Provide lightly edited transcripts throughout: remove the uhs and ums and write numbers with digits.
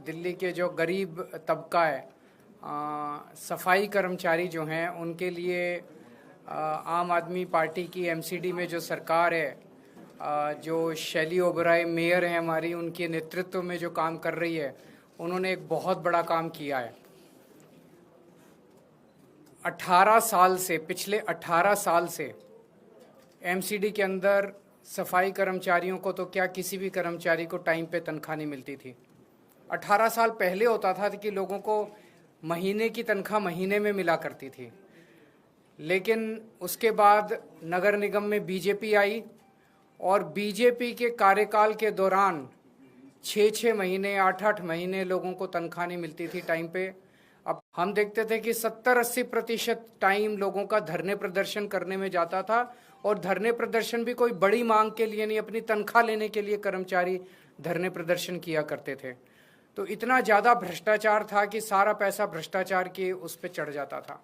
दिल्ली के जो गरीब तबका है, सफाई कर्मचारी जो हैं, उनके लिए आम आदमी पार्टी की एमसीडी में जो सरकार है, जो शैली ओबराय मेयर हैं हमारी, उनके नेतृत्व में जो काम कर रही है, उन्होंने एक बहुत बड़ा काम किया है। 18 साल से, पिछले 18 साल से एमसीडी के अंदर सफाई कर्मचारियों को तो क्या, किसी भी कर्मचारी को टाइम पे तनख्वाह नहीं मिलती थी। 18 साल पहले होता था कि लोगों को महीने की तनख्वाह महीने में मिला करती थी, लेकिन उसके बाद नगर निगम में बीजेपी आई और बीजेपी के कार्यकाल के दौरान 6-6 महीने, 8-8 महीने लोगों को तनख्वाह नहीं मिलती थी टाइम पे। अब हम देखते थे कि 70-80% टाइम लोगों का धरने प्रदर्शन करने में जाता था, और धरने प्रदर्शन भी कोई बड़ी मांग के लिए नहीं, अपनी तनख्वाह लेने के लिए कर्मचारी धरने प्रदर्शन किया करते थे। तो इतना ज़्यादा भ्रष्टाचार था कि सारा पैसा भ्रष्टाचार के उस पर चढ़ जाता था।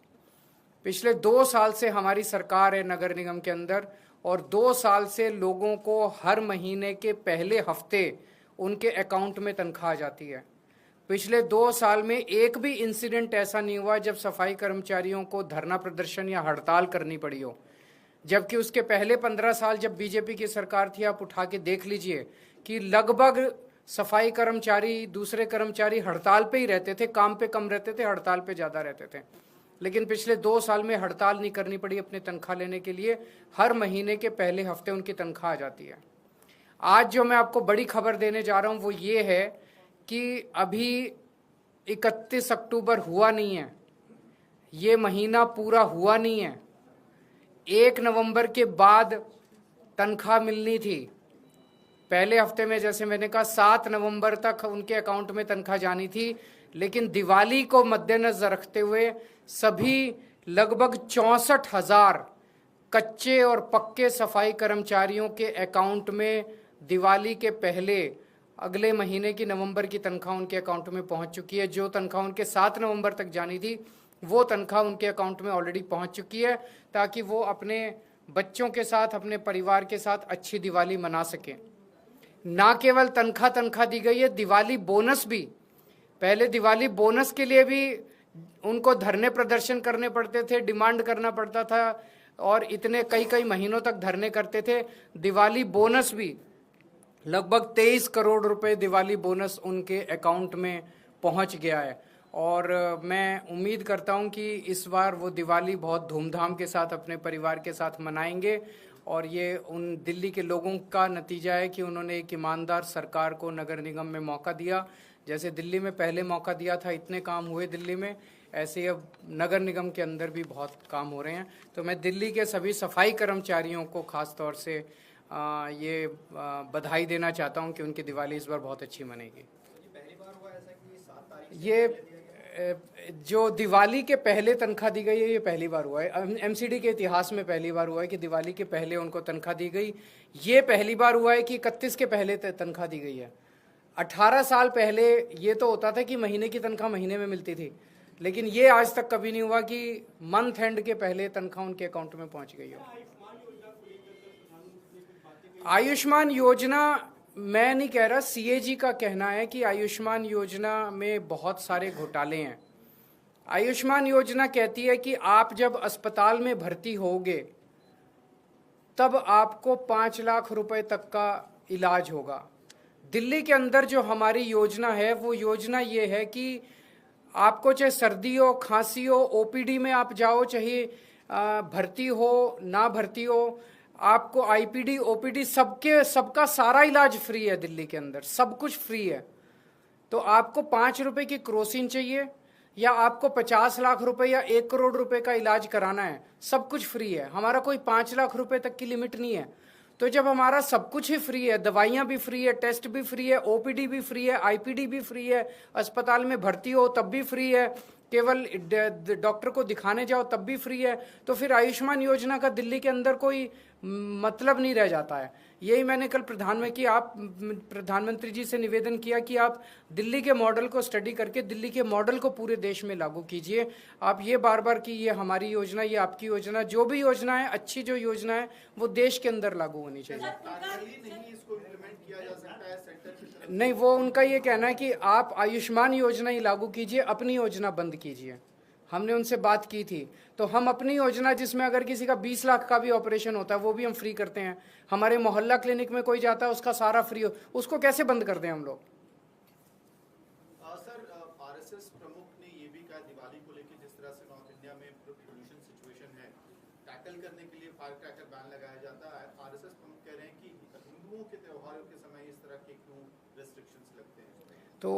पिछले 2 साल से हमारी सरकार है नगर निगम के अंदर, और 2 साल से लोगों को हर महीने के पहले हफ्ते उनके अकाउंट में तनख्वाह आ जाती है। पिछले 2 साल में एक भी इंसिडेंट ऐसा नहीं हुआ जब सफाई कर्मचारियों को धरना प्रदर्शन या हड़ताल करनी पड़ी हो। जबकि उसके पहले 15 साल जब बीजेपी की सरकार थी, आप उठा के देख लीजिए कि लगभग सफाई कर्मचारी, दूसरे कर्मचारी हड़ताल पे ही रहते थे, काम पे कम रहते थे, हड़ताल पे ज़्यादा रहते थे। लेकिन पिछले 2 साल में हड़ताल नहीं करनी पड़ी अपनी तनख्वाह लेने के लिए, हर महीने के पहले हफ्ते उनकी तनख्वाह आ जाती है। आज जो मैं आपको बड़ी खबर देने जा रहा हूँ वो ये है कि अभी 31 अक्टूबर हुआ नहीं है, ये महीना पूरा हुआ नहीं है। 1 नवंबर के बाद तनख्वाह मिलनी थी। पहले हफ्ते में, जैसे मैंने कहा, 7 नवंबर तक उनके अकाउंट में तनख्वाह जानी थी, लेकिन दिवाली को मद्देनजर रखते हुए सभी लगभग 64,000 कच्चे और पक्के सफाई कर्मचारियों के अकाउंट में दिवाली के पहले अगले महीने की नवंबर की तनख्वाह उनके अकाउंट में पहुंच चुकी है। जो तनख्वाह उनके 7 नवंबर तक जानी थी, वो तनख्वाह उनके अकाउंट में ऑलरेडी पहुंच चुकी है, ताकि वो अपने बच्चों के साथ, अपने परिवार के साथ अच्छी दिवाली मना सकें। ना केवल तनख्वाह दी गई है, दिवाली बोनस भी। पहले दिवाली बोनस के लिए भी उनको धरने प्रदर्शन करने पड़ते थे, डिमांड करना पड़ता था, और इतने कई महीनों तक धरने करते थे। दिवाली बोनस भी लगभग 23 करोड़ रुपए दिवाली बोनस उनके अकाउंट में पहुंच गया है। और मैं उम्मीद करता हूं कि इस बार वो दिवाली बहुत धूमधाम के साथ अपने परिवार के साथ मनाएंगे, और ये उन दिल्ली के लोगों का नतीजा है कि उन्होंने एक ईमानदार सरकार को नगर निगम में मौका दिया। जैसे दिल्ली में पहले मौका दिया था, इतने काम हुए दिल्ली में, ऐसे अब नगर निगम के अंदर भी बहुत काम हो रहे हैं। तो मैं दिल्ली के सभी सफाई कर्मचारियों को खास तौर से ये बधाई देना चाहता हूं कि उनकी दिवाली इस बार बहुत अच्छी मनेगी। पहली बार हुआ ऐसा कि 7 तारीख ये जो दिवाली के पहले तनख्वाह दी गई है, ये पहली बार हुआ है। एमसीडी के इतिहास में पहली बार हुआ है कि दिवाली के पहले उनको तनख्वाह दी गई। ये पहली बार हुआ है कि 31 के पहले तनख्वाह दी गई है। 18 साल पहले ये तो होता था कि महीने की तनख्वाह महीने में मिलती थी, लेकिन ये आज तक कभी नहीं हुआ कि मंथ एंड के पहले तनख्वाह उनके अकाउंट में पहुंच गई हो। आयुष्मान योजना मैं नहीं कह रहा, सीएजी का कहना है कि आयुष्मान योजना में बहुत सारे घोटाले हैं। आयुष्मान योजना कहती है कि आप जब अस्पताल में भर्ती होगे तब आपको 5 लाख रुपए तक का इलाज होगा। दिल्ली के अंदर जो हमारी योजना है, वो योजना ये है कि आपको चाहे सर्दी हो, खांसी हो, ओपीडी में आप जाओ, चाहे भर्ती हो ना भर्ती हो, आपको आईपीडी, ओपीडी, सबका सारा इलाज फ्री है। दिल्ली के अंदर सब कुछ फ्री है। तो आपको 5 रुपए की क्रोसिन चाहिए या आपको 50 लाख रुपए या 1 करोड़ रुपए का इलाज कराना है, सब कुछ फ्री है। हमारा कोई 5 लाख रुपए तक की लिमिट नहीं है। तो जब हमारा सब कुछ ही फ्री है, दवाइयाँ भी फ्री है, टेस्ट भी फ्री है, ओपीडी भी फ्री है, आईपीडी भी फ्री है, अस्पताल में भर्ती हो तब भी फ्री है, केवल डॉक्टर को दिखाने जाओ तब भी फ्री है, तो फिर आयुष्मान योजना का दिल्ली के अंदर कोई मतलब नहीं रह जाता है। यही मैंने कल प्रधानमंत्री जी से निवेदन किया कि आप दिल्ली के मॉडल को स्टडी करके दिल्ली के मॉडल को पूरे देश में लागू कीजिए। आप ये बार बार कि ये हमारी योजना, ये आपकी योजना, जो भी योजना है, अच्छी जो योजना है वो देश के अंदर लागू होनी चाहिए। नहीं इसको इम्प्लीमेंट किया जा सकता है सेंटर की तरफ? नहीं, वो उनका ये कहना है कि आप आयुष्मान योजना ही लागू कीजिए, अपनी योजना बंद कीजिए। हमने उनसे बात की थी, तो हम अपनी योजना, जिसमें अगर किसी का 20 लाख का भी ऑपरेशन होता है वो भी हम फ्री करते हैं। हमारे मोहल्ला क्लिनिक में कोई जाता है उसका सारा फ्री हो, उसको कैसे बंद कर दें हम लोग? सर, आरएसएस प्रमुख ने ये भी कहा दिवाली को लेकर जिस तरह से नॉर्थ इंडिया में पोल्यूशन सिचुएशन है, टैकल करने के लिए फायर क्रैकर बैन लगाया जाता है। आरएसएस प्रमुख कह रहे हैं कि हिंदुओं के त्योहारों के समय इस तरह के क्यों रेस्ट्रिक्शंस लगते हैं? तो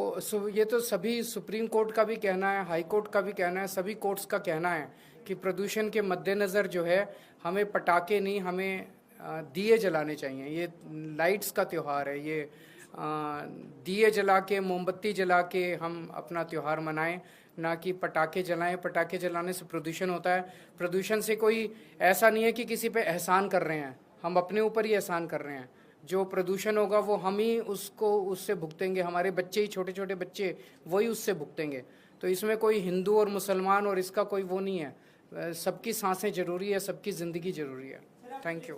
ये तो सभी सुप्रीम कोर्ट का भी कहना है, हाई कोर्ट का भी कहना है, सभी कोर्ट्स का कहना है कि प्रदूषण के मद्देनज़र जो है हमें पटाखे नहीं, हमें दिए जलाने चाहिए। ये लाइट्स का त्यौहार है, ये दिए जला के, मोमबत्ती जला के हम अपना त्यौहार मनाएं, ना कि पटाखे जलाएं। पटाखे जलाने से प्रदूषण होता है। प्रदूषण से कोई ऐसा नहीं है कि किसी पे एहसान कर रहे हैं, हम अपने ऊपर ही एहसान कर रहे हैं। जो प्रदूषण होगा वो हम ही उससे भुगतेंगे, हमारे बच्चे ही, छोटे छोटे बच्चे, वही उससे भुगतेंगे। तो इसमें कोई हिंदू और मुसलमान और इसका कोई वो नहीं है। सबकी सांसें ज़रूरी है, सबकी ज़िंदगी ज़रूरी है। Thank you.